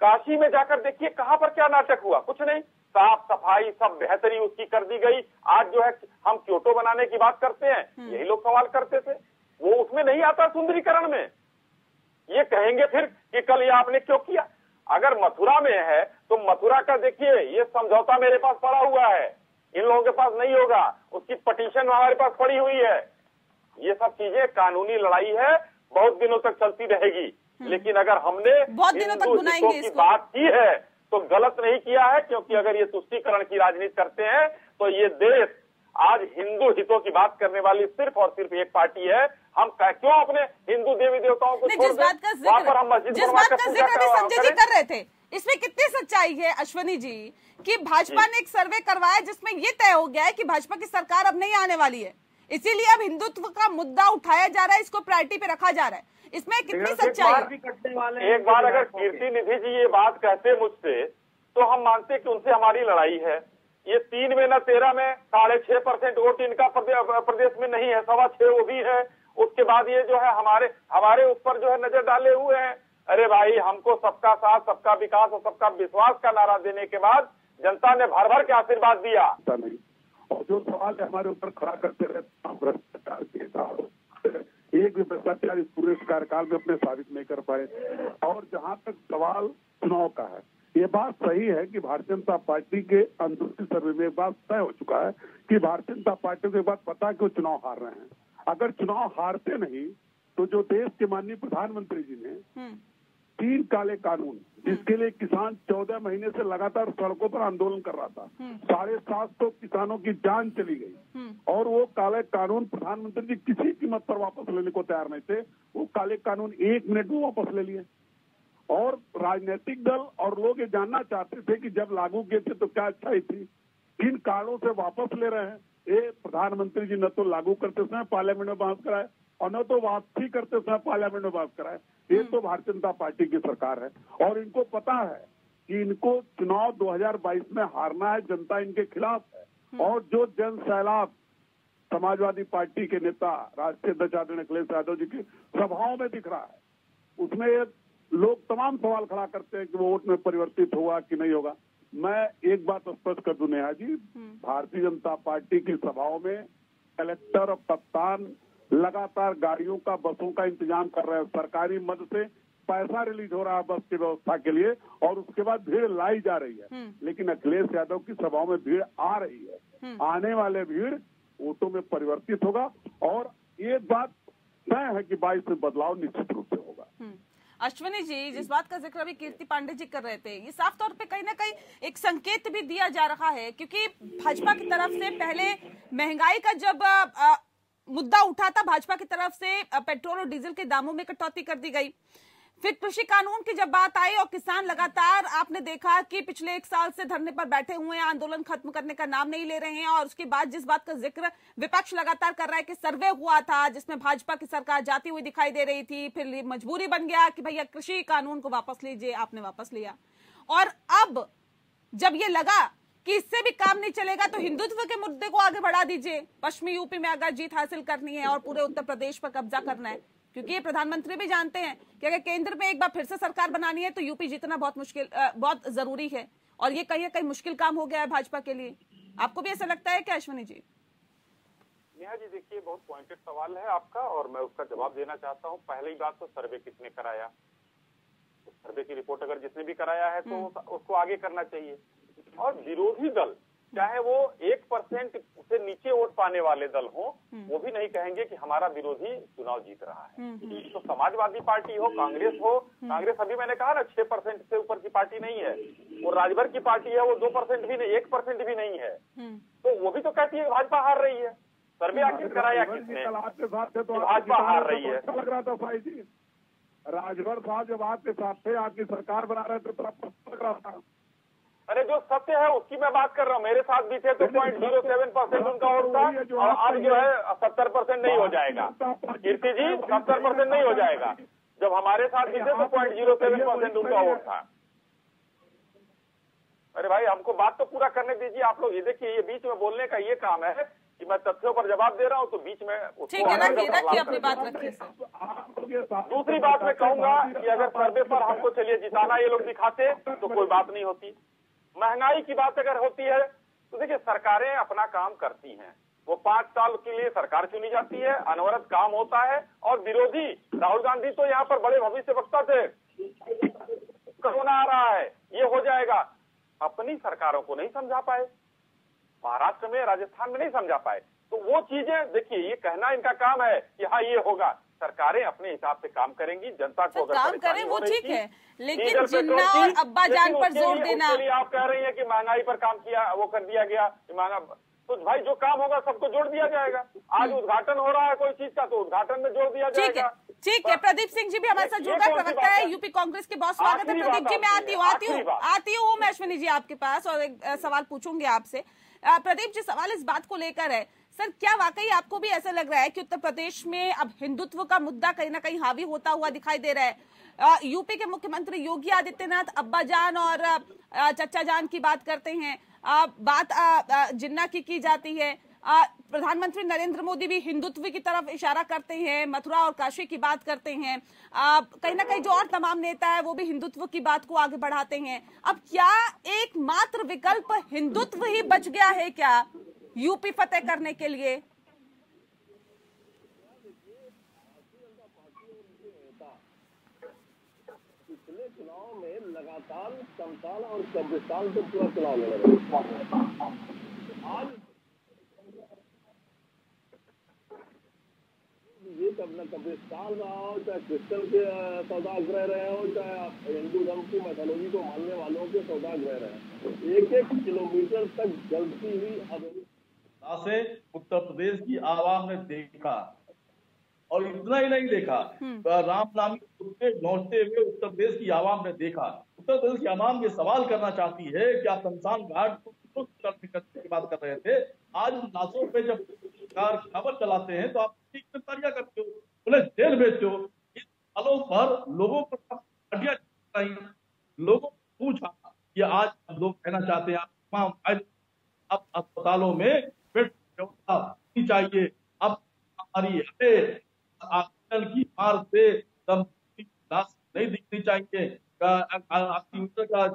Speaker 7: काशी में जाकर देखिए कहां पर क्या नाटक हुआ, कुछ नहीं, साफ सफाई सब बेहतरी उसकी कर दी गई। आज जो है हम क्योटो बनाने की बात करते हैं, यही लोग सवाल करते थे, वो उसमें नहीं आता सुंदरीकरण में। ये कहेंगे फिर कि कल ये आपने क्यों किया। अगर मथुरा में है तो मथुरा का देखिए, ये समझौता मेरे पास पड़ा हुआ है, इन लोगों के पास नहीं होगा, उसकी पटिशन हमारे पास पड़ी हुई है। ये सब चीजें कानूनी लड़ाई है, बहुत दिनों तक चलती रहेगी। लेकिन अगर हमने हिंदू हितों की बात की है तो गलत नहीं किया है, क्योंकि अगर ये तुष्टीकरण की राजनीति करते हैं तो ये देश आज हिंदू हितों की बात करने वाली सिर्फ और सिर्फ एक पार्टी है। हम क्यों अपने हिंदू देवी देवताओं को छोड़ दें? वहां पर हम मस्जिद
Speaker 1: संजय जी कर रहे थे, इसमें कितनी सच्चाई है अश्वनी जी कि भाजपा ने एक सर्वे करवाया जिसमें ये तय हो गया है कि भाजपा की सरकार अब नहीं आने वाली है, इसीलिए अब हिंदुत्व का मुद्दा उठाया जा रहा है, इसको प्रायोरिटी पे रखा जा रहा है। इसमें कितनी सच्चाई है?
Speaker 7: एक बार अगर कीर्ति निधि जी ये बात कहते मुझसे तो हम मानते कि उनसे हमारी लड़ाई है। ये 3 में न 13 में 6.5% वोट इनका प्रदेश में नहीं है, 6.25 वो भी है। उसके बाद ये जो है हमारे उस पर जो है नजर डाले हुए हैं। अरे भाई, हमको सबका साथ, सबका विकास और सबका विश्वास का नारा देने के बाद जनता ने भर भर के आशीर्वाद दिया।
Speaker 8: और जो सवाल हमारे ऊपर खड़ा करते रहते भ्रष्टाचार के साथ, एक भी भ्रष्टाचार इस पूरे कार्यकाल में अपने साबित नहीं कर पाए। और जहां तक सवाल चुनाव का है, ये बात सही है कि भारतीय जनता पार्टी के अंदरूनी सर्वे में बात तय हो चुका है कि भारतीय जनता पार्टी को बात पता है कि वो चुनाव हार रहे हैं। अगर चुनाव हारते नहीं तो जो देश के माननीय प्रधानमंत्री जी ने 3 काले कानून, जिसके लिए किसान 14 महीने से लगातार सड़कों पर आंदोलन कर रहा था, 750 किसानों की जान चली गई, और वो काले कानून प्रधानमंत्री जी किसी कीमत पर वापस लेने को तैयार नहीं थे। वो काले कानून 1 मिनट में वापस ले लिए। और राजनीतिक दल और लोग ये जानना चाहते थे कि जब लागू किए थे तो क्या अच्छाई थी, किन कारणों से वापस ले रहे हैं। ये प्रधानमंत्री जी न तो लागू करते समय पार्लियामेंट में बहस कराए और न तो वापसी करते समय पार्लियामेंट में बहस कराए। ये तो भारतीय जनता पार्टी की सरकार है और इनको पता है कि इनको चुनाव 2022 में हारना है, जनता इनके खिलाफ है। और जो जन सैलाब समाजवादी पार्टी के नेता राष्ट्रीय अध्यक्ष आदरणीय अखिलेश यादव जी की सभाओं में दिख रहा है, उसमें लोग तमाम सवाल खड़ा करते हैं कि वो वोट में परिवर्तित होगा कि नहीं होगा। मैं एक बात स्पष्ट कर दूं नेहा जी, भारतीय जनता पार्टी की सभाओं में कलेक्टर और कप्तान लगातार गाड़ियों का, बसों का इंतजाम कर रहे हैं। सरकारी मद से पैसा रिलीज हो रहा है बस की व्यवस्था के लिए और उसके बाद भीड़ लाई जा रही है। लेकिन अखिलेश यादव की सभाओं में भीड़ आ रही है। आने वाले भीड़ वोटों में परिवर्तित होगा और ये बात तय है कि 22 में बदलाव निश्चित रूप से होगा।
Speaker 1: अश्विनी जी, जिस बात का जिक्र अभी कीर्ति पांडे जी कर रहे थे, ये साफ तौर पे कहीं ना कहीं एक संकेत भी दिया जा रहा है, क्योंकि भाजपा की तरफ से पहले महंगाई का जब मुद्दा उठा था, भाजपा की तरफ से पेट्रोल और डीजल के दामों में कटौती कर दी गई। फिर कृषि कानून की जब बात आई और किसान लगातार आपने देखा कि पिछले 1 साल से धरने पर बैठे हुए हैं, आंदोलन खत्म करने का नाम नहीं ले रहे हैं। और उसके बाद जिस बात का जिक्र विपक्ष लगातार कर रहा है कि सर्वे हुआ था जिसमें भाजपा की सरकार जाती हुई दिखाई दे रही थी, फिर मजबूरी बन गया कि भैया कृषि कानून को वापस लीजिए, आपने वापस लिया। और अब जब ये लगा कि इससे भी काम नहीं चलेगा तो हिंदुत्व के मुद्दे को आगे बढ़ा दीजिए। पश्चिमी यूपी में अगर जीत हासिल करनी है और पूरे उत्तर प्रदेश पर कब्जा करना है, क्योंकि ये प्रधानमंत्री भी जानते हैं कि अगर केंद्र में एक बार फिर से सरकार बनानी है तो यूपी जीतना बहुत जरूरी है, और ये कहीं ना कहीं मुश्किल काम हो गया है भाजपा के लिए। आपको भी ऐसा लगता है क्या अश्विनी जी?
Speaker 7: नेहा जी, देखिए, बहुत पॉइंटेड सवाल है आपका और मैं उसका जवाब देना चाहता हूँ। पहली बात तो सर्वे किसने कराया, सर्वे की रिपोर्ट अगर जिसने भी कराया है तो उसको आगे करना चाहिए। और विरोधी दल, चाहे वो 1% से नीचे वोट पाने वाले दल हो, वो भी नहीं कहेंगे कि हमारा विरोधी चुनाव जीत रहा है। तो समाजवादी पार्टी हो, कांग्रेस हो, कांग्रेस अभी मैंने कहा ना 6% से ऊपर की पार्टी नहीं है, और राजभर की पार्टी है वो 2% भी नहीं, 1% भी नहीं है, तो वो भी तो कहती है भाजपा हार रही है। सर्वे आखिर कराया किसने? भाजपा हार रही है।
Speaker 8: लग रहा था भाई जी, राजभर साहब जब आपके साथ थे, आपकी सरकार बना रहे थे, तो लग रहा था।
Speaker 7: अरे जो सत्य है उसकी मैं बात कर रहा हूँ। मेरे साथ भी थे तो 0.07% उनका वोट था, और अब जो है 70% नहीं हो जाएगा। कीर्ति जी, 70% नहीं हो जाएगा। जब हमारे साथ भी थे तो 0.07% उनका वोट था। अरे भाई हमको बात तो पूरा करने दीजिए आप लोग। ये देखिए, ये बीच में बोलने का ये काम है कि मैं तथ्यों पर जवाब दे रहा हूँ, तो बीच में
Speaker 1: ठीक है, रखिए अपनी बात रखिए।
Speaker 7: दूसरी बात मैं कहूंगा कि अगर सर्वे पर हमको चलिए जिताना ये लोग दिखाते तो कोई बात नहीं होती। महंगाई की बात अगर होती है तो देखिए, सरकारें अपना काम करती हैं, वो 5 साल के लिए सरकार चुनी जाती है, अनवरत काम होता है। और विरोधी राहुल गांधी तो यहाँ पर बड़े भविष्यवक्ता थे, कोरोना आ रहा है, ये हो जाएगा, अपनी सरकारों को नहीं समझा पाए, महाराष्ट्र में राजस्थान में नहीं समझा पाए। तो वो चीजें देखिए, ये कहना इनका काम है कि हाँ ये होगा, सरकारें अपने हिसाब से काम करेंगी, जनता को अगर
Speaker 1: काम करें वो ठीक है, लेकिन जिन्ना और अब्बा जान पर जोर देना।
Speaker 7: आप कह रही हैं कि महंगाई पर काम किया, वो कर दिया गया महंगा, तो भाई जो काम होगा सबको जोड़ दिया जाएगा। आज उद्घाटन हो रहा है कोई चीज का, तो उद्घाटन में जोड़ दिया जाएगा।
Speaker 1: ठीक है, प्रदीप सिंह जी भी हमारे साथ जुड़ गए, प्रवक्ता है यूपी कांग्रेस के। बहुत स्वागत है प्रदीप जी। मैं आती हूँ मैं अश्विनी जी आपके पास और एक सवाल पूछूंगी आपसे। प्रदीप जी, सवाल इस बात को लेकर है सर, क्या वाकई आपको भी ऐसा लग रहा है कि उत्तर प्रदेश में अब हिंदुत्व का मुद्दा कहीं ना कहीं हावी होता हुआ दिखाई दे रहा है? यूपी के मुख्यमंत्री योगी आदित्यनाथ अब्बा जान और चचा जान की बात करते हैं, बात जिन्ना की जाती है, प्रधानमंत्री नरेंद्र मोदी भी हिंदुत्व की तरफ इशारा करते हैं, मथुरा और काशी की बात करते हैं, कहीं ना कहीं जो और तमाम नेता है वो भी हिंदुत्व की बात को आगे बढ़ाते हैं। अब क्या एकमात्र विकल्प हिंदुत्व ही बच गया है क्या यूपी फतेह करने के लिए?
Speaker 5: पिछले चुनाव में लगातार संतान और कब्रिस्तान से पूरा चुनाव लड़ रहे हैं। आज ये कब्रिस्तान रहा हो, चाहे क्रिश्चियन के सौदाग्रह रहे हो, चाहे हिंदू धर्म की मैथोलॉजी को मानने वालों के सौदाग्रह रहे, 1-1 किलोमीटर तक जलती हुई अवैध
Speaker 10: से उत्तर प्रदेश की आवाम ने देखा। और इतना ही नहीं देखा, रामनामी कुत्ते नोचते हुए उत्तर प्रदेश की आवाम ने देखा। उत्तर प्रदेश की आवाम ये सवाल करना चाहती है कि आप शमशान घाट को करने की बात कर रहे थे, आज उन लाशों पे जब खबर चलाते हैं तो आप गिरफ्तारियां करते हो, उन्हें जेल भेजते हो। इन सवालों पर लोगों को लोगों को पूछा कि आज लोग कहना चाहते हैं अब अस्पतालों में बेड व्यवस्था होनी चाहिए, अब हमारी ऑक्सीजन की मार से लाश नहीं दिखनी चाहिए, ऑक्सीमीटर का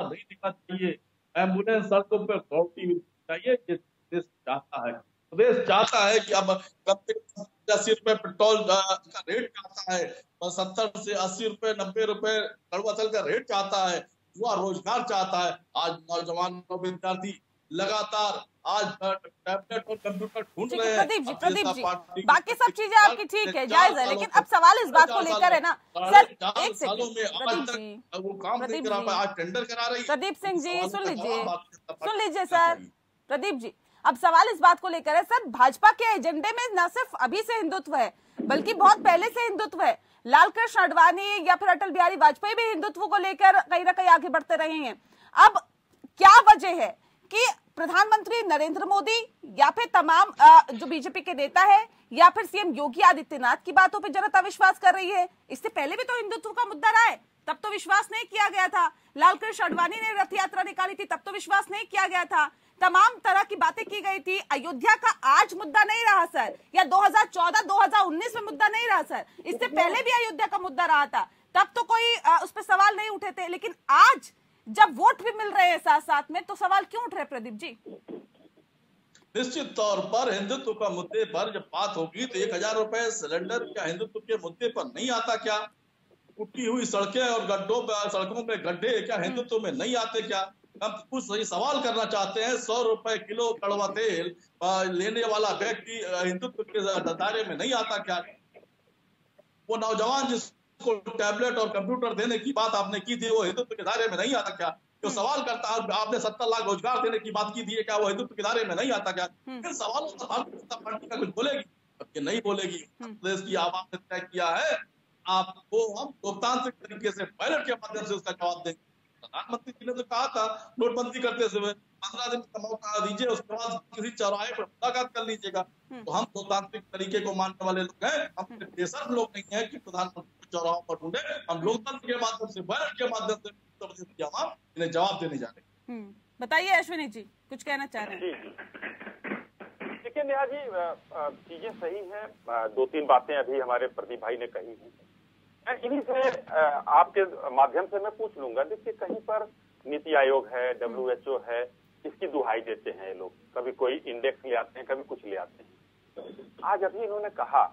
Speaker 10: नहीं दिखना चाहिए, एम्बुलेंस सड़कों पर दौड़ती हुई चाहिए। ये देश चाहता है, प्रदेश चाहता है कि अब 80 रुपए पेट्रोल का रेट चाहता है और 70 से 80 रुपए 90 रुपए कड़वा तेल का रेट चाहता है, युवा रोजगार चाहता है। आज नौजवान विद्यार्थी लगातार आज टैबलेट और कंप्यूटर ढूंढ रहे हैं।
Speaker 1: प्रदीप जी बाकी सब चीजें आपकी ठीक है, जायज है, लेकिन अब सवाल इस बात को लेकर है ना सर, एक सेकंड
Speaker 10: वो काम नहीं करा पाए, आज टेंडर करा रही है।
Speaker 1: प्रदीप सिंह जी सुन लीजिए सर, प्रदीप जी अब सवाल इस बात को लेकर है सर, भाजपा के एजेंडे में न सिर्फ अभी से हिंदुत्व है बल्कि बहुत पहले से हिंदुत्व है। लालकृष्ण आडवाणी या फिर अटल बिहारी वाजपेयी भी हिंदुत्व को लेकर कहीं ना कहीं आगे बढ़ते रहे हैं। अब क्या वजह है कि प्रधानमंत्री नरेंद्र मोदी या फिर तमाम जो बीजेपी के नेता है या फिर सीएम योगी आदित्यनाथ की बातों पे जनता विश्वास कर रही है? इससे पहले भी तो हिंदुत्व का मुद्दा रहा है, तब तो विश्वास नहीं किया गया था। लालकृष्ण आडवाणी ने रथ यात्रा निकाली थी, तब तो विश्वास नहीं किया गया था। तमाम तरह की बातें की गई थी। अयोध्या का आज मुद्दा नहीं रहा सर, या 2014-2019 में मुद्दा नहीं रहा सर, इससे पहले भी अयोध्या का मुद्दा रहा था, तब तो कोई उस पर सवाल नहीं उठे थे। लेकिन आज जब वोट भी मिल रहे हैं साथ साथ में, तो सवाल क्यों उठ रहे प्रदीप जी?
Speaker 10: निश्चित तौर पर हिंदुत्व का मुद्दे पर जब बात होगी तो 1000 रुपए सिलेंडर क्या हिंदुत्व के मुद्दे पर नहीं आता क्या? टूटी हुई सड़कें और गड्ढों पर, सड़कों में गड्ढे क्या हिंदुत्व में नहीं आते क्या? हम कुछ सही सवाल करना चाहते हैं। 100 रुपए किलो कड़वा तेल लेने वाला व्यक्ति हिंदुत्व के दायरे में नहीं आता क्या? वो नौजवान जिसको टैबलेट और कंप्यूटर देने की बात आपने की थी, वो हिंदुत्व के दायरे में नहीं आता क्या? जो सवाल करता है, आपने 70 लाख रोजगार देने की बात की थी, क्या वो हिंदुत्व के दायरे में नहीं आता क्या? इन सवालों पर भारतीय जनता पार्टी का कुछ बोलेगी? ये नहीं बोलेगी। प्रदेश की आवाम ने तय किया है, आपको हम लोकतांत्रिक तरीके से बैलेट के माध्यम से उसका जवाब देंगे। प्रधानमंत्री जी ने तो कहा था नोटबंदी करते समय 15 दिन का मौका दीजिए, उसके बाद किसी चौराहे पर मुलाकात कर लीजिएगा। तो हम लोकतांत्रिक तरीके को मानने वाले लोग हैं, हम बेसर लोग नहीं है कि प्रधानमंत्री चौराहों पर ढूंढे। हम लोकतंत्र के माध्यम से, बैलेट के माध्यम से उत्तर प्रदेश की आवाम इन्हें जवाब देने जा रहे हैं।
Speaker 1: बताइए अश्विनी जी, कुछ कहना चाह रहे हैं?
Speaker 7: देखिए नेहा जी, चीजें सही हैं। दो तीन बातें अभी हमारे प्रदीप भाई ने कही हैं, इन्हीं से आपके माध्यम से मैं पूछ लूंगा। देखिए, कहीं पर नीति आयोग है, WHO है, इसकी दुहाई देते हैं ये लोग। कभी कोई इंडेक्स ले आते हैं, कभी कुछ ले आते हैं। आज अभी इन्होंने कहा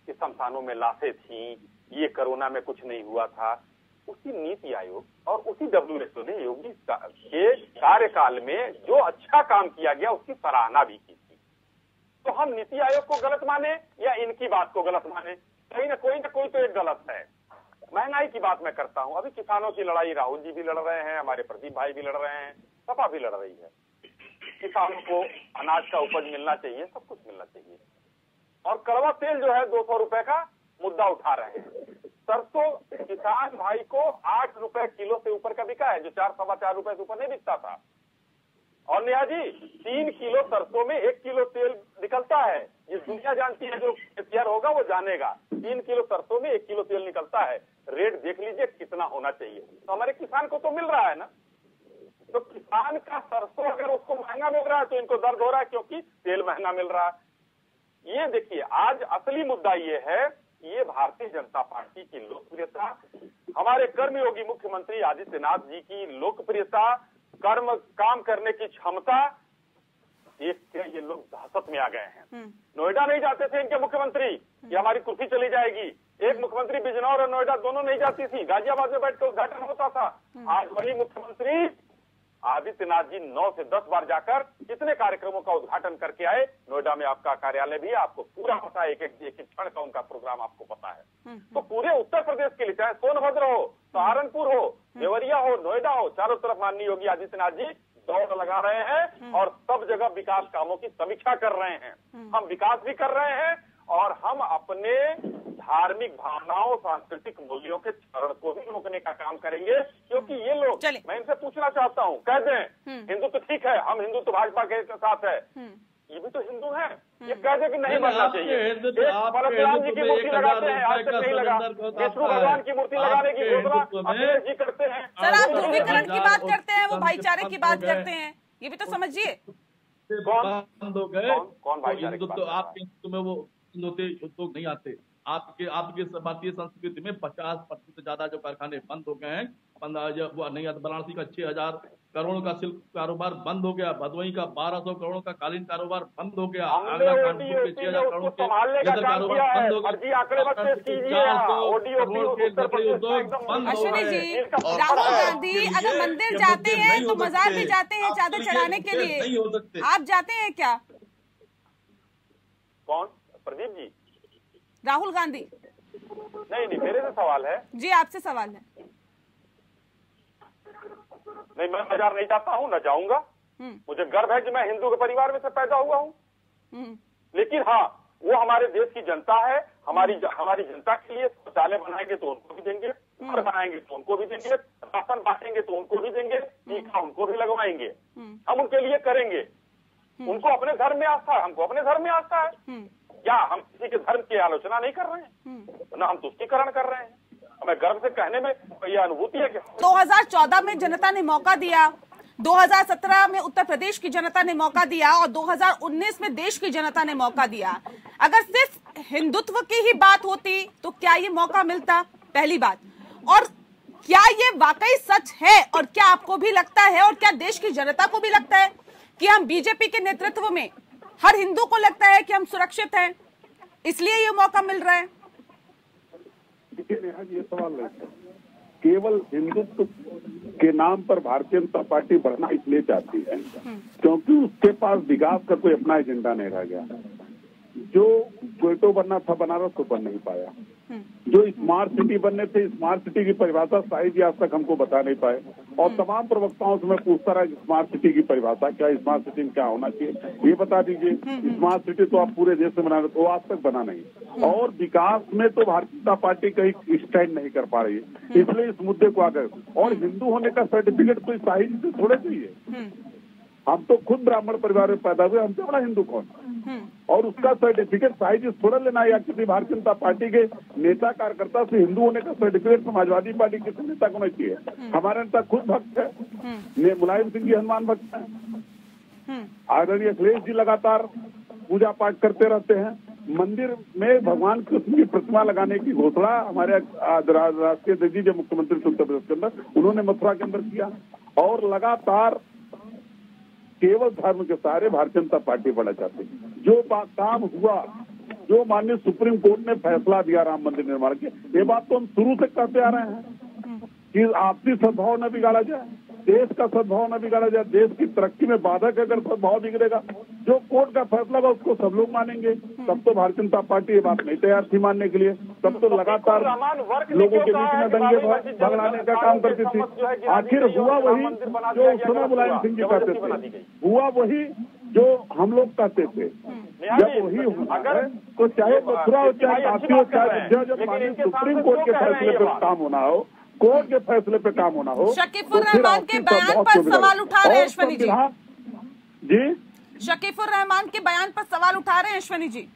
Speaker 7: कि शमशानों में लाशें थी, ये कोरोना में कुछ नहीं हुआ था। उसी नीति आयोग और उसी WHO ने योगी के कार्यकाल में जो अच्छा काम किया गया उसकी सराहना भी की थी। तो हम नीति आयोग को गलत माने या इनकी बात को गलत माने? कहीं ना कोई तो एक गलत है। महंगाई की बात मैं करता हूं। अभी किसानों की लड़ाई राहुल जी भी लड़ रहे हैं, हमारे प्रदीप भाई भी लड़ रहे हैं, सपा भी लड़ रही है। किसानों को अनाज का उपज मिलना चाहिए, सब कुछ मिलना चाहिए। और कड़वा तेल जो है 200 रुपए का मुद्दा उठा रहे हैं। सरसों किसान भाई को 8 रुपए किलो से ऊपर का बिका है, जो 4-4.25 रुपए से ऊपर नहीं बिकता था। और नेहा जी, 3 किलो सरसों में 1 किलो तेल निकलता है। ये दुनिया जानती है, जो तैयार होगा वो जानेगा। 3 किलो सरसों में 1 किलो तेल निकलता है। रेट देख लीजिए कितना होना चाहिए। तो हमारे किसान को तो मिल रहा है ना। तो किसान का सरसों अगर उसको महंगा मिल रहा है तो इनको दर्द हो रहा है, क्योंकि तेल महंगा मिल रहा है। ये देखिए, आज असली मुद्दा ये है, ये भारतीय जनता पार्टी की लोकप्रियता, हमारे कर्मयोगी मुख्यमंत्री आदित्यनाथ जी की लोकप्रियता, काम करने की क्षमता देख के ये लोग दहशत में आ गए हैं। नोएडा नहीं जाते थे इनके मुख्यमंत्री कि हमारी कुर्सी चली जाएगी। एक मुख्यमंत्री बिजनौर और नोएडा दोनों नहीं जाती थी, गाजियाबाद में बैठकर उद्घाटन होता था। आज वही मुख्यमंत्री आदित्यनाथ जी 9 से 10 बार जाकर कितने कार्यक्रमों का उद्घाटन करके आए। नोएडा में आपका कार्यालय भी है, आपको पूरा पता है, एक क्षण का उनका प्रोग्राम आपको पता है। तो पूरे उत्तर प्रदेश के लिए, चाहे सोनभद्र हो, सहारनपुर हो, देवरिया हो, नोएडा हो, चारों तरफ माननीय योगी आदित्यनाथ जी दौड़ लगा रहे हैं और सब जगह विकास कामों की समीक्षा कर रहे हैं। हम विकास भी कर रहे हैं और हम अपने धार्मिक भावनाओं, सांस्कृतिक मूल्यों के क्षरण को भी रोकने का काम करेंगे। क्योंकि ये लोग, मैं इनसे पूछना चाहता हूँ, कहते हैं हिंदू तो ठीक है, हम हिंदू तो भाजपा के साथ है, ये भी तो हिंदू है। ये कहते कि नहीं बनना चाहिए। परशुराम जी की मूर्ति लगाते हैं, आज तक नहीं लगा। विष्णु भगवान की मूर्ति लगाने की घोषणा अखिलेश जी करते हैं।
Speaker 1: सर, आप ध्रुवीकरण की बात करते हैं, वो भाईचारे की बात करते हैं, ये भी तो समझिए।
Speaker 7: कौन भाईचारे?
Speaker 10: तो आपके हिंदू में वो उद्योग नहीं आते। आपके भारतीय संस्कृति में 50% से ज्यादा जो कारखाने बंद हो गए हैं। वो नहीं आता। वाराणसी का 6000 करोड़ का सिल्क कारोबार बंद हो गया। भदोही का 1200 करोड़ का कालीन कारोबार बंद हो गया। आगरा कानपुर के 6000 करोड़ के लेदर कारोबार बंद हो गया। 400 करोड़ के लकड़ी उद्योग बंद हो गए।
Speaker 1: राहुल गांधी अगर मंदिर जाते हैं तो मजार भी जाते हैं चादर चढ़ाने के लिए,
Speaker 10: नहीं हो सकते।
Speaker 1: आप जाते हैं क्या?
Speaker 7: कौन? प्रदीप जी?
Speaker 1: राहुल गांधी?
Speaker 7: नहीं, मेरे से सवाल है
Speaker 1: जी, आपसे सवाल है।
Speaker 7: नहीं, मैं बाजार नहीं जाता हूँ, न जाऊंगा। मुझे गर्व है कि मैं हिंदू के परिवार में से पैदा हुआ हूँ। लेकिन हाँ, वो हमारे देश की जनता है। हमारी जनता के लिए शौचालय बनाएंगे तो उनको भी देंगे, घर बनाएंगे तो उनको भी देंगे, राशन बांटेंगे तो उनको भी देंगे, टीका उनको भी लगवाएंगे। हम उनके लिए करेंगे। उनको अपने धर्म में आस्था है, हमको अपने धर्म में आस्था है। क्या हम किसी के धर्म की आलोचना नहीं कर रहे हैं, ना हम तुष्टीकरण कर रहे हैं। हमें गर्व से कहने में ये अनुभूति है कि
Speaker 1: 2014 में जनता ने मौका दिया, 2017 में उत्तर प्रदेश की जनता ने मौका दिया और 2019 में देश की जनता ने मौका दिया। अगर सिर्फ हिंदुत्व की ही बात होती तो क्या ये मौका मिलता? पहली बात। और क्या ये वाकई सच है, और क्या आपको भी लगता है और क्या देश की जनता को भी लगता है कि हम बीजेपी के नेतृत्व में, हर हिंदू को लगता है कि हम सुरक्षित हैं, इसलिए ये मौका मिल रहा है?
Speaker 8: देखिए नेहा जी, ये सवाल नहीं है। केवल हिंदुत्व के नाम पर भारतीय जनता पार्टी बढ़ना इसलिए चाहती है क्योंकि उसके पास विकास का कोई अपना एजेंडा नहीं रह गया। जो क्वेटो बनना था बनारस को बन नहीं पाया। जो स्मार्ट सिटी बनने थे, स्मार्ट सिटी की परिभाषा शायद आज तक हमको बता नहीं पाए। और तमाम प्रवक्ताओं से मैं पूछता रहा स्मार्ट सिटी की परिभाषा क्या, स्मार्ट सिटी में क्या होना चाहिए, ये बता दीजिए। स्मार्ट सिटी तो आप पूरे देश में बना रहे, तो आज तक बना नहीं। और विकास में तो भारतीय जनता पार्टी कहीं स्टैंड नहीं कर पा रही है, इसलिए इस मुद्दे को आगे। और हिंदू होने का सर्टिफिकेट तो शाही से थोड़े चाहिए। हम तो खुद ब्राह्मण परिवार में पैदा हुए, हमसे बड़ा हिंदू कौन? और उसका सर्टिफिकेट साइज थोड़ा लेना, या किसी भारतीय जनता पार्टी के नेता कार्यकर्ता से हिंदू होने का सर्टिफिकेट समाजवादी पार्टी किसी नेता को नहीं चाहिए। हमारे नेता खुद भक्त है, मुलायम सिंह जी हनुमान भक्त है, आदरणीय अखिलेश जी लगातार पूजा पाठ करते रहते हैं। मंदिर में भगवान कृष्ण की प्रतिमा लगाने की घोषणा हमारे राष्ट्रीय अध्यक्ष जी मुख्यमंत्री उत्तर प्रदेश के अंदर उन्होंने मथुरा के अंदर किया, और लगातार केवल धर्म के सहारे भारतीय जनता पार्टी बढ़ना चाहती है। जो काम हुआ, जो माननीय सुप्रीम कोर्ट ने फैसला दिया राम मंदिर निर्माण के, ये बात तो हम शुरू से कहते आ रहे हैं कि आपसी सद्भाव न बिगाड़ा जाए, देश का सद्भाव न बिगाड़ा जाए, देश की तरक्की में बाधक अगर सद्भाव बिगड़ेगा, जो कोर्ट का फैसला होगा उसको सब लोग मानेंगे। तब तो भारतीय जनता पार्टी ये बात नहीं तैयार थी मानने के लिए, तब तो लगातार लोगों के बीच में दंगे भगाने का काम करती थी। आखिर हुआ वही जो उस समय मुलायम सिंह जी कहते थे, हुआ वही जो हम लोग कहते थे। जब वही हुआ है तो चाहे मथुरा हो, चाहे काशी हो, चाहे जब माननीय सुप्रीम कोर्ट के फैसले पर काम होना हो, कोर्ट के फैसले पे काम होना हो,
Speaker 1: शकीफुर रहमान के बयान पर सवाल उठा रहे हैं अश्वनी जी।
Speaker 8: जी,
Speaker 1: शकीफुर रहमान के बयान पर सवाल उठा रहे हैं अश्वनी जी।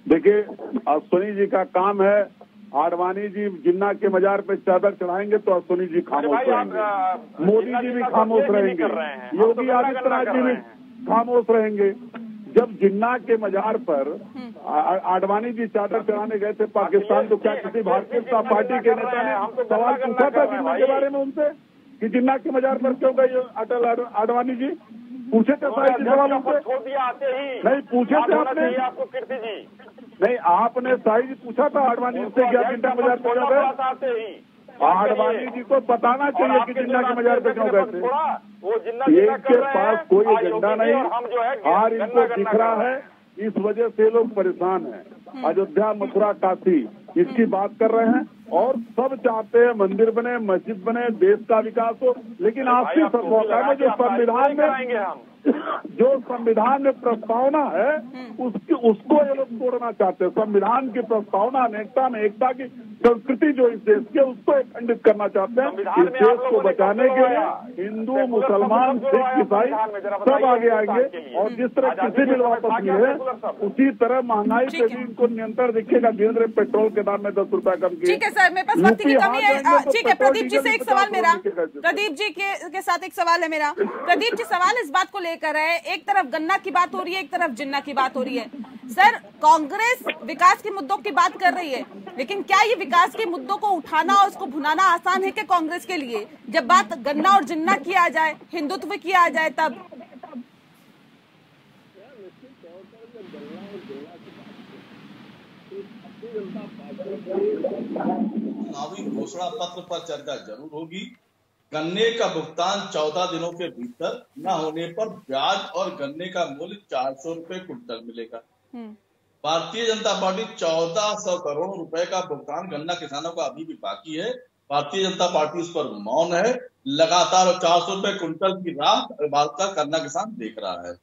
Speaker 8: देखिए, अश्वनी जी का काम है, आडवाणी जी जिन्ना के मजार पे चादर चढ़ाएंगे तो अश्वनी जी खामोश रहेंगे, मोदी जी भी खामोश रहेंगे, योगी आदित्यनाथ जी भी खामोश रहेंगे। जब जिन्ना के मजार पर आडवाणी जी चादर चढ़ाने गए थे पाकिस्तान, तो क्या किसी भारतीय जनता पार्टी के नेता ने सवाल पूछा था जिन्ना के बारे में उनसे कि जिन्ना के मजार पर क्यों गए अटल आडवाणी जी? पूछे थे साहिब सवाल उनसे? नहीं पूछे थे आपने? नहीं, आपने साहिब पूछा था आडवाणी से कि आप जिन्ना मजार पर क्यों गए? आडवाणी जी को बताना चाहिए कि जिन्ना के मजार पर क्यों गए थे। इनके पास कोई एजेंडा नहीं, हार इनको दिख रहा है, इस वजह से लोग परेशान हैं। अयोध्या, मथुरा, काशी इसकी बात कर रहे हैं, और सब चाहते हैं मंदिर बने, मस्जिद बने, देश का विकास हो, लेकिन आपसी सद्भाव में जो संविधान में प्रस्तावना है उसको ये लोग तोड़ना चाहते हैं। संविधान की प्रस्तावना अनेकता में एकता की संस्कृति जो इस देश की उसको खंडित करना चाहते हैं। इस देश को बचाने के लिए हिंदू, मुसलमान, सिख, ईसाई सब आगे आएंगे, और जिस तरह किसी बिल वापस नहीं है उसी तरह महंगाई पे भी इनको नियंत्रण दिखेगा। केंद्र पेट्रोल के दाम में 10 रुपया कम किए।
Speaker 1: ठीक है सर, मेरे पास वक्त की कमी है। ठीक है, प्रदीप जी से एक सवाल मेरा, प्रदीप जी के साथ एक सवाल है मेरा। प्रदीप जी, सवाल इस बात को लेकर है, एक तरफ गन्ना की बात हो रही है, एक तरफ जिन्ना की बात हो रही है। सर, कांग्रेस विकास के मुद्दों की बात कर रही है, लेकिन क्या ये विकास के मुद्दों को उठाना और उसको भुनाना आसान है क्या कांग्रेस के लिए? जब बात गन्ना और जिन्ना की आ जाए, हिंदुत्व की आ जाए, तब
Speaker 10: चुनावी घोषणा पत्र पर चर्चा जरूर होगी। गन्ने का भुगतान 14 दिनों के भीतर न होने पर ब्याज और गन्ने का मूल्य 400 रुपए क्विंटल मिलेगा। भारतीय जनता पार्टी 1400 करोड़ रुपए का भुगतान गन्ना किसानों का अभी भी बाकी है। भारतीय जनता पार्टी इस पर मौन है, लगातार 400 रुपए क्विंटल की राह भारत का गन्ना किसान देख रहा है।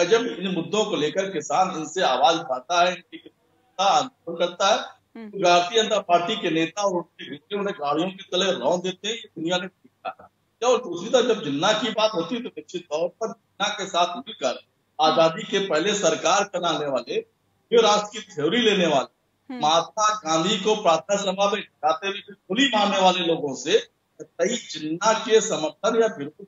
Speaker 10: जब इन मुद्दों को लेकर किसान इनसे आवाज उठाता है, आंदोलन करता है, तो भारतीय जनता पार्टी के नेता और उनके उन्हें गाड़ियों के तले रौंद देते हैं। दुनिया ने देखा था। और दूसरी तरफ जब जिन्ना की बात होती है तो निश्चित तौर पर जिन्ना के साथ मिलकर आजादी के पहले सरकार चलाने वाले, जो राष्ट्र की थ्योरी लेने वाले, महात्मा गांधी को प्रार्थना सभा में जाते हुए खुली मारने वाले लोगों से कई जिन्ना के समर्थन या विरोध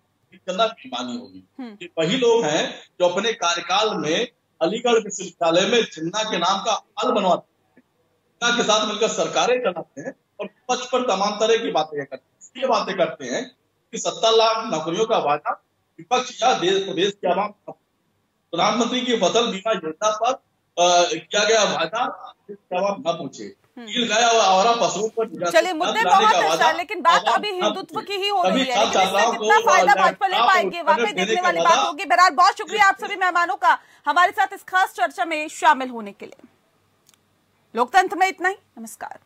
Speaker 10: करना बेईमानी होगी। ये वही लोग हैं जो अपने कार्यकाल में अलीगढ़ विश्वविद्यालय में जिन्ना के नाम का हल बनवाते हैं, जिन्ना के साथ मिलकर सरकारें चलाते हैं और विपक्ष पर तमाम तरह की बातें करते हैं कि 70 लाख नौकरियों का वादा विपक्ष या प्रदेश के आवाम, प्रधानमंत्री की फसल बीमा योजना पर किया गया वादा जवाब न पूछे, गया और पशुओं पर।
Speaker 1: चलिए, मुद्दे बहुत है सर, लेकिन बात अभी हिंदुत्व की ही हो रही है, लेकिन इससे कितना फायदा भाजपा ले पाएंगे वाकई देखने वाली बात होगी। बहरहाल बहुत शुक्रिया आप सभी मेहमानों का हमारे साथ इस खास चर्चा में शामिल होने के लिए। लोकतंत्र में इतना ही। नमस्कार।